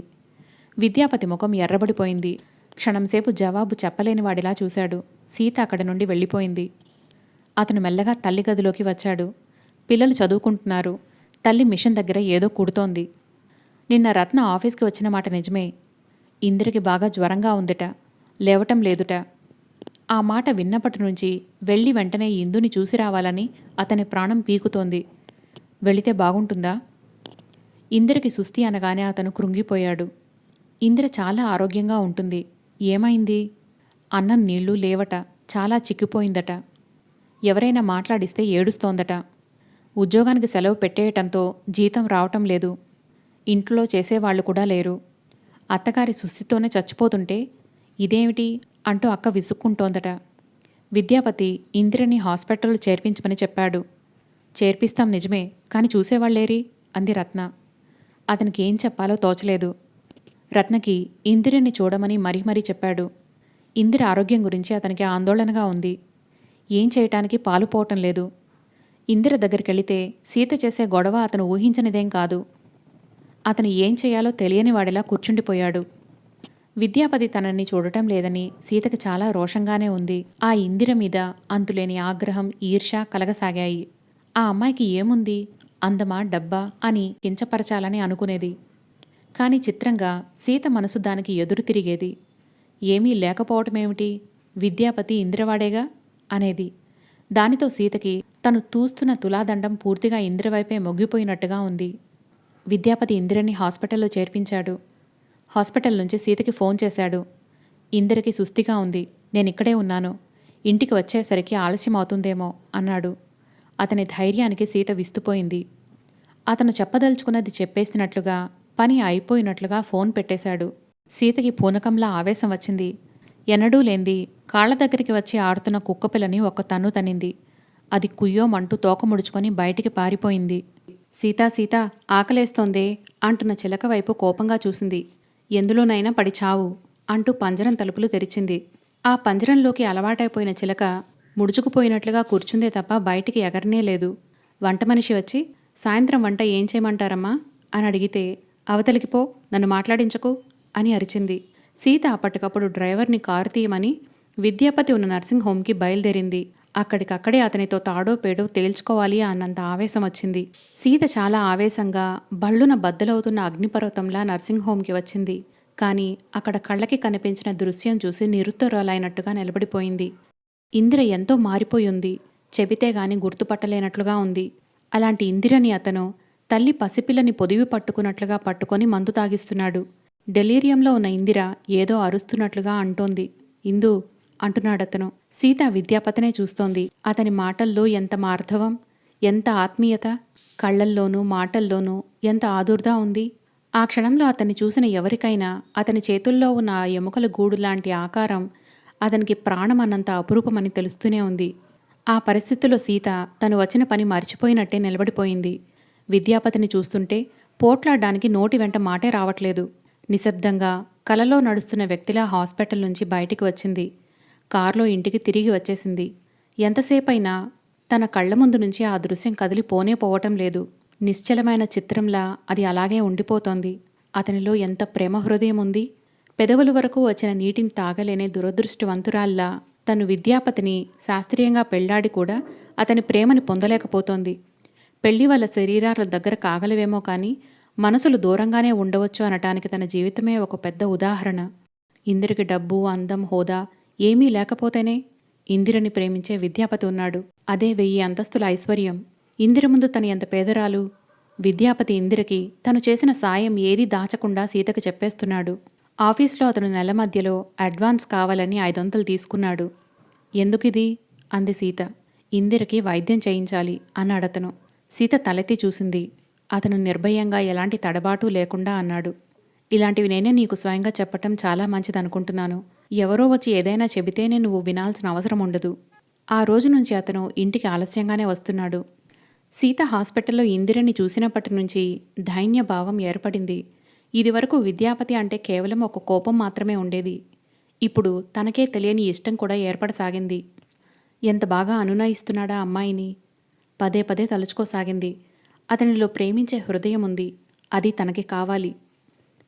విద్యాపతి ముఖం ఎర్రబడిపోయింది. క్షణంసేపు జవాబు చెప్పలేని వాడిలా చూశాడు. సీత అక్కడి నుండి వెళ్ళిపోయింది. అతను మెల్లగా తల్లి గదిలోకి వచ్చాడు. పిల్లలు చదువుకుంటున్నారు. తల్లి మిషన్ దగ్గర ఏదో కుడుతోంది. నిన్న రత్న ఆఫీస్కి వచ్చిన మాట నిజమే. ఇందిరకి బాగా జ్వరంగా ఉందిట, లేవటం లేదుట. ఆ మాట విన్నప్పటి నుంచి వెళ్ళి వెంటనే ఇందుని చూసి రావాలని అతని ప్రాణం పీకుతోంది. వెళితే బాగుంటుందా? ఇందిరకి సుస్థి అనగానే అతను కృంగిపోయాడు. ఇందిర చాలా ఆరోగ్యంగా ఉంటుంది. ఏమైంది? అన్నం నీళ్లు లేవట, చాలా చిక్కిపోయిందట. ఎవరైనా మాట్లాడిస్తే ఏడుస్తోందట. ఉద్యోగానికి సెలవు పెట్టేయటంతో జీతం రావటం లేదు. ఇంట్లో చేసేవాళ్లు కూడా లేరు. అత్తగారి సుస్థితోనే చచ్చిపోతుంటే ఇదేమిటి అంటూ అక్క విసుక్కుంటోందట. విద్యాపతి ఇందిరని హాస్పిటల్లో చేర్పించమని చెప్పాడు. చేర్పిస్తాం నిజమే, కాని చూసేవాళ్లేరి అంది రత్న. అతనికి ఏం చెప్పాలో తోచలేదు. రత్నకి ఇందిరని చూడమని మరీ చెప్పాడు. ఇందిర ఆరోగ్యం గురించి అతనికి ఆందోళనగా ఉంది. ఏం చేయటానికి పాలుపోవటం లేదు. ఇందిర దగ్గరికెళితే సీత చేసే గొడవ అతను ఊహించనిదేం కాదు. అతను ఏం చేయాలో తెలియని వాడిలా కూర్చుండిపోయాడు. విద్యాపతి తనని చూడటం లేదని సీతకి చాలా రోషంగానే ఉంది. ఆ ఇందిర మీద అంతులేని ఆగ్రహం, ఈర్ష్య కలగసాగాయి. ఆ అమ్మాయికి ఏముంది, అందమా డబ్బా అని కించపరచాలని అనుకునేది. కాని చిత్రంగా సీత మనసు దానికి ఎదురు తిరిగేది. ఏమీ లేకపోవటమేమిటి, విద్యాపతి ఇందిరవాడేగా అనేది. దానితో సీతకి తను తూస్తున్న తులాదండం పూర్తిగా ఇందిరవైపే మొగ్గిపోయినట్టుగా ఉంది. విద్యాపతి ఇందిరని హాస్పిటల్లో చేర్పించాడు. హాస్పిటల్ నుంచి సీతకి ఫోన్ చేశాడు. ఇందిరకి సుస్థిగా ఉంది, నేనిక్కడే ఉన్నాను, ఇంటికి వచ్చేసరికి ఆలస్యం అవుతుందేమో అన్నాడు. అతని ధైర్యానికి సీత విస్తుపోయింది. అతను చెప్పదలుచుకున్నది చెప్పేసినట్లుగా, పని అయిపోయినట్లుగా ఫోన్ పెట్టేశాడు. సీతకి పూనకంలా ఆవేశం వచ్చింది. ఎన్నడూ లేంది కాళ్ల దగ్గరికి వచ్చి ఆడుతున్న కుక్కపిల్లని ఒక్క తన్ను తన్నింది. అది కుయ్యోమంటూ తోక ముడుచుకొని బయటికి పారిపోయింది. సీతా సీతా, ఆకలేస్తోందే అంటున్న చిలక వైపు కోపంగా చూసింది. ఎందులోనైనా పడి చావు అంటూ పంజరం తలుపులు తెరిచింది. ఆ పంజరంలోకి అలవాటైపోయిన చిలక ముడుచుకుపోయినట్లుగా కూర్చుందే తప్ప బయటికి ఎగరనే లేదు. వంట మనిషి వచ్చి, సాయంత్రం వంట ఏం చేయమంటారమ్మా అని అడిగితే, అవతలికి పో, నన్ను మాట్లాడించకు అని అరిచింది. సీత అప్పటికప్పుడు డ్రైవర్ని కారు తీయమని విద్యాపతి ఉన్న నర్సింగ్ హోంకి బయలుదేరింది. అక్కడికక్కడే అతనితో తాడో పేడో తేల్చుకోవాలి అన్నంత ఆవేశం వచ్చింది. సీత చాలా ఆవేశంగా బళ్ళున బద్దలవుతున్న అగ్నిపర్వతంలా నర్సింగ్ హోంకి వచ్చింది. కానీ అక్కడ కళ్ళకి కనిపించిన దృశ్యం చూసి నిరుత్తరాలైనట్టుగా నిలబడిపోయింది. ఇందిర ఎంతో మారిపోయింది. చెబితే గాని గుర్తుపట్టలేనట్లుగా ఉంది. అలాంటి ఇందిరని అతను తల్లి పసిపిల్లని పొదివి పట్టుకున్నట్లుగా పట్టుకొని మందు తాగిస్తున్నాడు. డెలీరియంలో ఉన్న ఇందిర ఏదో అరుస్తున్నట్లుగా అంటోంది. ఇందు అంటున్నాడతను. సీత విద్యాపతినే చూస్తోంది. అతని మాటల్లో ఎంత మార్ధవం, ఎంత ఆత్మీయత, కళ్లల్లోనూ మాటల్లోనూ ఎంత ఆదుర్దా ఉంది. ఆ క్షణంలో అతన్ని చూసిన ఎవరికైనా అతని చేతుల్లో ఉన్న ఆ ఎముకల గూడు లాంటి ఆకారం అతనికి ప్రాణమన్నంత అపురూపమని తెలుస్తూనే ఉంది. ఆ పరిస్థితిలో సీత తను వచ్చిన పని మర్చిపోయినట్టే నిలబడిపోయింది. విద్యాపతిని చూస్తుంటే పోట్లాడ్డానికి నోటి వెంట మాటే రావట్లేదు. నిశ్శబ్దంగా కలలో నడుస్తున్న వ్యక్తిలా హాస్పిటల్ నుంచి బయటికి వచ్చింది. కారులో ఇంటికి తిరిగి వచ్చేసింది. ఎంతసేపైనా తన కళ్ల ముందు నుంచి ఆ దృశ్యం కదిలిపోనే పోవటం లేదు. నిశ్చలమైన చిత్రంలా అది అలాగే ఉండిపోతోంది. అతనిలో ఎంత ప్రేమ హృదయం ఉంది. పెదవుల వరకు వచ్చిన నీటిని తాగలేని దురదృష్టవంతురాల్లా తను విద్యాపతిని శాస్త్రీయంగా పెళ్లాడి కూడా అతని ప్రేమని పొందలేకపోతోంది. పెళ్లి వాళ్ళ శరీరాల దగ్గర కాగలవేమో కానీ మనసులు దూరంగానే ఉండవచ్చు అనటానికి తన జీవితమే ఒక పెద్ద ఉదాహరణ. ఇందిరకి డబ్బు, అందం, హోదా ఏమీ లేకపోతేనే ఇందిరని ప్రేమించే విద్యాపతి ఉన్నాడు. అదే 1000 అంతస్తుల ఐశ్వర్యం. ఇందిర ముందు తను ఎంత పేదరాలు. విద్యాపతి ఇందిరకి తను చేసిన సాయం ఏదీ దాచకుండా సీతకు చెప్పేస్తున్నాడు. ఆఫీస్లో అతను నెల మధ్యలో అడ్వాన్స్ కావాలని 500 తీసుకున్నాడు. ఎందుకిది? అంది సీత. ఇందిరకి వైద్యం చేయించాలి అన్నాడతను. సీత తలెత్తి చూసింది. అతను నిర్భయంగా ఎలాంటి తడబాటు లేకుండా అన్నాడు. ఇలాంటివి నేనే నీకు స్వయంగా చెప్పటం చాలా మంచిదనుకుంటున్నాను. ఎవరో వచ్చి ఏదైనా చెబితేనే నువ్వు వినాల్సిన అవసరం ఉండదు. ఆ రోజు నుంచి అతను ఇంటికి ఆలస్యంగానే వస్తున్నాడు. సీత హాస్పిటల్లో ఇందిరని చూసినప్పటి నుంచి దైన్యభావం ఏర్పడింది. ఇదివరకు విద్యాపతి అంటే కేవలం ఒక కోపం మాత్రమే ఉండేది. ఇప్పుడు తనకే తెలియని ఇష్టం కూడా ఏర్పడసాగింది. ఎంత బాగా అనునయిస్తున్నాడా అమ్మాయిని? పదే పదే తలుచుకోసాగింది. అతనిలో ప్రేమించే హృదయం ఉంది. అది తనకి కావాలి.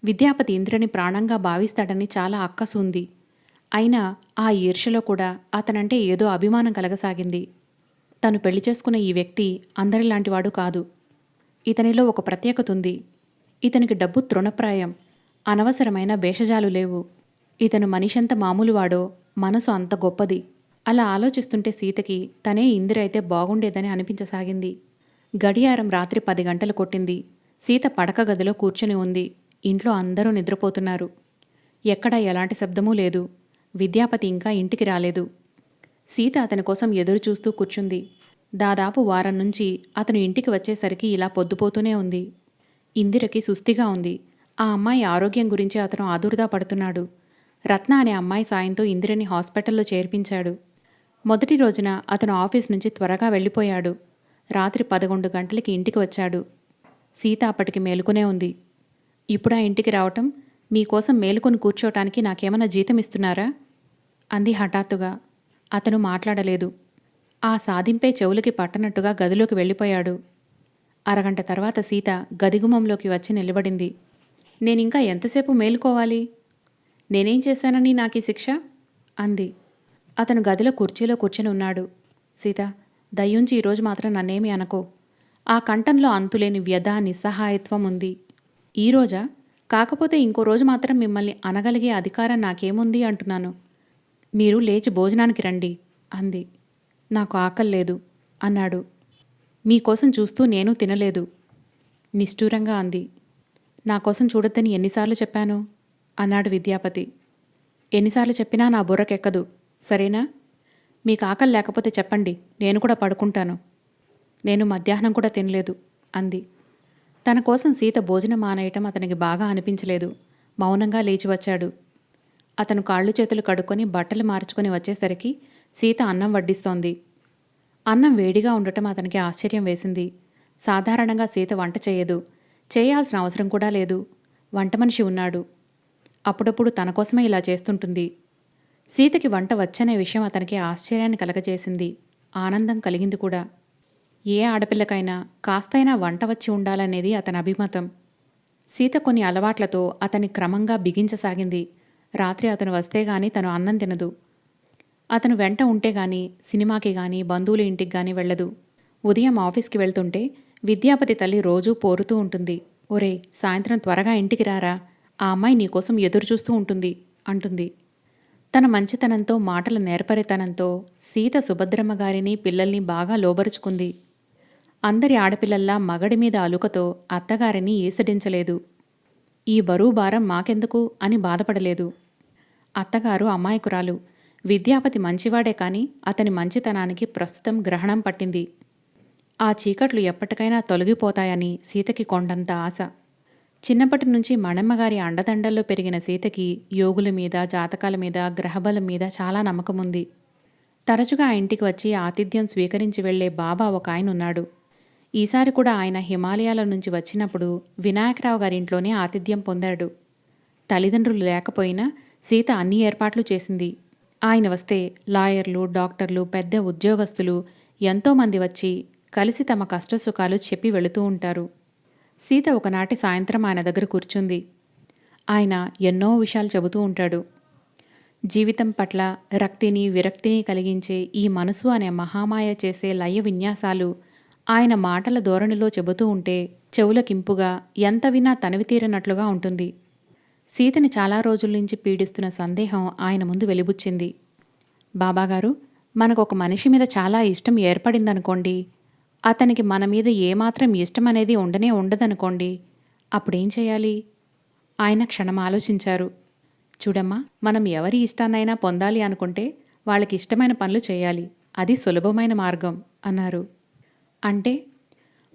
విద్యాపతి ఇంద్రని ప్రాణంగా భావిస్తాడని చాలా అక్కసు ఉంది. అయినా ఆ ఈర్ష్యలో కూడా అతనంటే ఏదో అభిమానం కలగసాగింది. తను పెళ్లి చేసుకున్న ఈ వ్యక్తి అందరిలాంటివాడు కాదు. ఇతనిలో ఒక ప్రత్యేకత ఉంది. ఇతనికి డబ్బు తృణప్రాయం. అనవసరమైన భేషజాలు లేవు. ఇతను మనిషెంత మామూలువాడో మనసు అంత గొప్పది. అలా ఆలోచిస్తుంటే సీతకి తనే ఇందిర అయితే బాగుండేదని అనిపించసాగింది. గడియారం రాత్రి 10 గంటలు కొట్టింది. సీత పడక గదిలో కూర్చుని ఉంది. ఇంట్లో అందరూ నిద్రపోతున్నారు. ఎక్కడా ఎలాంటి శబ్దమూ లేదు. విద్యాపతి ఇంకా ఇంటికి రాలేదు. సీత అతని కోసం ఎదురుచూస్తూ కూర్చుంది. దాదాపు వారం నుంచి అతను ఇంటికి వచ్చేసరికి ఇలా పొద్దుపోతూనే ఉంది. ఇందిరకి సుస్థిగా ఉంది. ఆ అమ్మాయి ఆరోగ్యం గురించి అతను ఆదుర్దా పడుతున్నాడు. రత్న అనే అమ్మాయి సాయంతో ఇందిరని హాస్పిటల్లో చేర్పించాడు. మొదటి రోజున అతను ఆఫీస్ నుంచి త్వరగా వెళ్ళిపోయాడు. రాత్రి 11 గంటలకి ఇంటికి వచ్చాడు. సీత అప్పటికి మేలుకునే ఉంది. ఇప్పుడా ఇంటికి రావటం? మీకోసం మేలుకొని కూర్చోటానికి నాకేమన్నా జీతం ఇస్తున్నారా? అంది హఠాత్తుగా. అతను మాట్లాడలేదు. ఆ సాధింపే చెవులకి పట్టనట్టుగా గదిలోకి వెళ్ళిపోయాడు. అరగంట తర్వాత సీత గదిగుమంలోకి వచ్చి నిలబడింది. నేనింకా ఎంతసేపు మేలుకోవాలి? నేనేం చేశానని నాకీ శిక్ష? అంది. అతను గదిలో కుర్చీలో కూర్చొని ఉన్నాడు. సీత, దయ్యుంచి ఈరోజు మాత్రం నన్నేమీ అనుకో. ఆ కంఠంలో అంతులేని వ్యధ, నిస్సహాయత్వం ఉంది. ఈరోజా? కాకపోతే ఇంకో రోజు మాత్రం మిమ్మల్ని అనగలిగే అధికారం నాకేముంది అంటున్నాను. మీరు లేచి భోజనానికి రండి అంది. నాకు ఆకల్లేదు అన్నాడు. మీకోసం చూస్తూ నేను తినలేదు నిష్ఠూరంగా అంది. నాకోసం చూడొద్దని ఎన్నిసార్లు చెప్పాను అన్నాడు విద్యాపతి. ఎన్నిసార్లు చెప్పినా నా బుర్రకెక్కదు, సరేనా? మీకు ఆకలి లేకపోతే చెప్పండి, నేను కూడా పడుకుంటాను. నేను మధ్యాహ్నం కూడా తినలేదు అంది. తన కోసం సీత భోజనం మానేయటం అతనికి బాగా అనిపించలేదు. మౌనంగా లేచి వచ్చాడు. అతను కాళ్ళు చేతులు కడుక్కొని బట్టలు మార్చుకొని వచ్చేసరికి సీత అన్నం వడ్డిస్తోంది. అన్నం వేడిగా ఉండటం అతనికి ఆశ్చర్యం వేసింది. సాధారణంగా సీత వంట చేయదు. చేయాల్సిన అవసరం కూడా లేదు. వంట మనిషి ఉన్నాడు. అప్పుడప్పుడు తన కోసమే ఇలా చేస్తుంటుంది. సీతకి వంట వచ్చనే విషయం అతనికి ఆశ్చర్యాన్ని కలగజేసింది. ఆనందం కలిగింది కూడా. ఏ ఆడపిల్లకైనా కాస్తైనా వంట వచ్చి ఉండాలనేది అతని అభిమతం. సీత కొన్ని అలవాట్లతో అతన్ని క్రమంగా బిగించసాగింది. రాత్రి అతను వస్తే గాని తను అన్నం తినదు. అతను వెంట ఉంటే గాని సినిమాకి గాని బంధువుల ఇంటికి గాని వెళ్ళదు. ఉదయం ఆఫీస్కి వెళ్తుంటే విద్యాపతి తల్లి రోజూ పోరుతూ ఉంటుంది. ఒరేయ్, సాయంత్రం త్వరగా ఇంటికి రారా, ఆ అమ్మాయి నీకోసం ఎదురుచూస్తూ ఉంటుంది అంటుంది. తన మంచితనంతో, మాటల నేర్పరితనంతో సీత సుభద్రమ్మ గారిని, పిల్లల్ని బాగా లోబరుచుకుంది. అందరి ఆడపిల్లల్లా మగడి మీద అలుకతో అత్తగారిని ఈసడించలేదు. ఈ బరువు భారం మాకెందుకు అని బాధపడలేదు. అత్తగారు అమాయకురాలు. విద్యాపతి మంచివాడే కాని అతని మంచితనానికి ప్రస్తుతం గ్రహణం పట్టింది. ఆ చీకట్లు ఎప్పటికైనా తొలగిపోతాయని సీతకి కొండంత ఆశ. చిన్నప్పటి నుంచి మణమ్మగారి అండదండల్లో పెరిగిన సీతకి యోగుల మీద, జాతకాల మీద, గ్రహబలం మీద చాలా నమ్మకముంది. తరచుగా ఆ ఇంటికి వచ్చి ఆతిథ్యం స్వీకరించి వెళ్లే బాబా ఒక ఆయనున్నాడు. ఈసారి కూడా ఆయన హిమాలయాల నుంచి వచ్చినప్పుడు వినాయకరావు గారింట్లోనే ఆతిథ్యం పొందాడు. తల్లిదండ్రులు లేకపోయినా సీత అన్ని ఏర్పాట్లు చేసింది. ఆయన వస్తే లాయర్లు, డాక్టర్లు, పెద్ద ఉద్యోగస్తులు ఎంతోమంది వచ్చి కలిసి తమ కష్టసుఖాలు చెప్పి వెళుతూ ఉంటారు. సీత ఒకనాటి సాయంత్రం ఆయన దగ్గర కూర్చుంది. ఆయన ఎన్నో విషయాలు చెబుతూ ఉంటాడు. జీవితం పట్ల రక్తిని, విరక్తిని కలిగించే ఈ మనసు అనే మహామాయ చేసే లయ విన్యాసాలు ఆయన మాటల ధోరణిలో చెబుతూ ఉంటే చెవులకింపుగా, ఎంత విన్నా తనివి తీరనట్లుగా ఉంటుంది. సీతని చాలా రోజుల నుంచి పీడిస్తున్న సందేహం ఆయన ముందు వెలిబుచ్చింది. బాబాగారు, మనకొక మనిషి మీద చాలా ఇష్టం ఏర్పడిందనుకోండి, అతనికి మన మీద ఏమాత్రం ఇష్టం అనేది ఉండనే ఉండదనుకోండి, అప్పుడేం చేయాలి? ఆయన క్షణం ఆలోచించారు. చూడమ్మా, మనం ఎవరి ఇష్టాన్నైనా పొందాలి అనుకుంటే వాళ్ళకి ఇష్టమైన పనులు చేయాలి. అది సులభమైన మార్గం అన్నారు. అంటే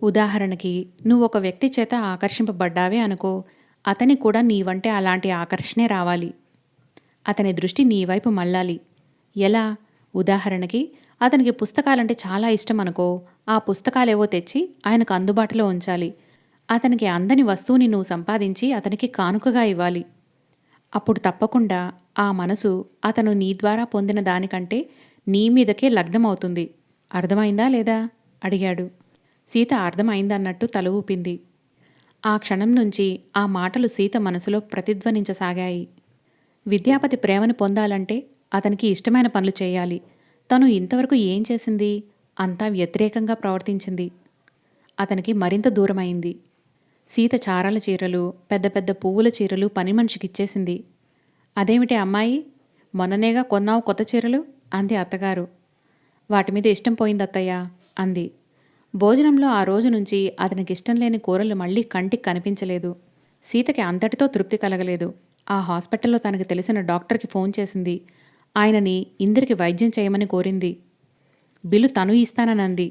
ఉదాహరణకి నువ్వు ఒక వ్యక్తి చేత ఆకర్షింపబడ్డావే అనుకో, అతనికి కూడా నీవంటే అలాంటి ఆకర్షణే రావాలి. అతని దృష్టి నీ వైపు మళ్ళాలి. ఎలా? ఉదాహరణకి అతనికి పుస్తకాలంటే చాలా ఇష్టం అనుకో, ఆ పుస్తకాలేవో తెచ్చి ఆయనకు అందుబాటులో ఉంచాలి. అతనికి అందని వస్తువుని నువ్వు సంపాదించి అతనికి కానుకగా ఇవ్వాలి. అప్పుడు తప్పకుండా ఆ మనసు అతను నీ ద్వారా పొందిన దానికంటే నీ మీదకే లగ్నమవుతుంది. అర్థమైందా లేదా? అడిగాడు. సీత అర్థమైందన్నట్టు తల ఊపింది. ఆ క్షణం నుంచి ఆ మాటలు సీత మనసులో ప్రతిధ్వనించసాగాయి. విద్యాపతి ప్రేమను పొందాలంటే అతనికి ఇష్టమైన పనులు చేయాలి. తను ఇంతవరకు ఏం చేసింది? అంతా వ్యతిరేకంగా ప్రవర్తించింది. అతనికి మరింత దూరమైంది. సీత చారల చీరలు, పెద్ద పెద్ద పువ్వుల చీరలు పని మనిషికిచ్చేసింది. అదేమిటి అమ్మాయి, మొన్ననేగా కొన్నావు కొత్త చీరలు అంది అత్తగారు. వాటిమీద ఇష్టం పోయిందత్తయ్య అంది. భోజనంలో ఆ రోజు నుంచి అతనికి ఇష్టం లేని కూరలు మళ్లీ కంటికి కనిపించలేదు. సీతకి అంతటితో తృప్తి కలగలేదు. ఆ హాస్పిటల్లో తనకు తెలిసిన డాక్టర్కి ఫోన్ చేసింది. ఆయనని ఇందిరకి వైద్యం చేయమని కోరింది. బిల్లు తను ఇస్తాననంది.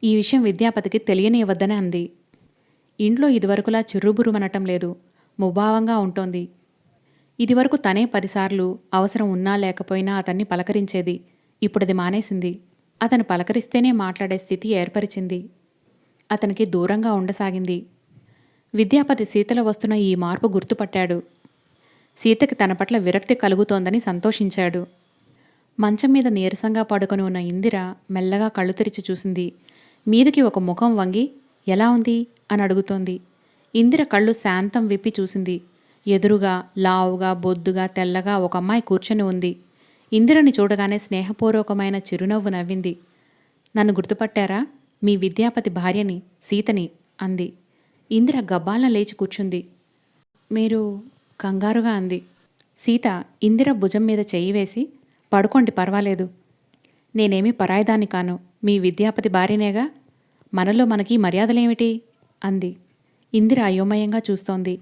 ఈ విషయం విద్యాపతికి తెలియనివ్వద్దని అంది. ఇంట్లో ఇదివరకులా చిర్రుబురుమనటం లేదు. ముభావంగా ఉంటోంది. ఇదివరకు తనే 10 సార్లు అవసరం ఉన్నా లేకపోయినా అతన్ని పలకరించేది. ఇప్పుడది మానేసింది. అతను పలకరిస్తేనే మాట్లాడే స్థితి ఏర్పరిచింది. అతనికి దూరంగా ఉండసాగింది. విద్యాపతి సీతలో వస్తున్న ఈ మార్పు గుర్తుపట్టాడు. సీతకి తన పట్ల విరక్తి కలుగుతోందని సంతోషించాడు. మంచం మీద నీరసంగా పడుకొని ఉన్న ఇందిర మెల్లగా కళ్ళు తెరిచి చూసింది. మీదికి ఒక ముఖం వంగి ఎలా ఉంది అని అడుగుతోంది. ఇందిర కళ్ళు శాంతం విప్పి చూసింది. ఎదురుగా లావుగా బొద్దుగా తెల్లగా ఒక అమ్మాయి కూర్చొని ఉంది. ఇందిరని చూడగానే స్నేహపూర్వకమైన చిరునవ్వు నవ్వింది. నన్ను గుర్తుపట్టారా? మీ విద్యాపతి భార్యని, సీతని అంది. ఇందిర గబ్బాలన లేచి కూర్చుంది. మీరు కంగారుగా అంది. సీత ఇందిర భుజం మీద చెయ్యి వేసి పడుకోండి, పర్వాలేదు. నేనేమీ పరాయిదాన్ని కాను, మీ విద్యాపతి భార్యనేగా. మనలో మనకి మర్యాదలేమిటి అంది. ఇందిర అయోమయంగా చూస్తోంది.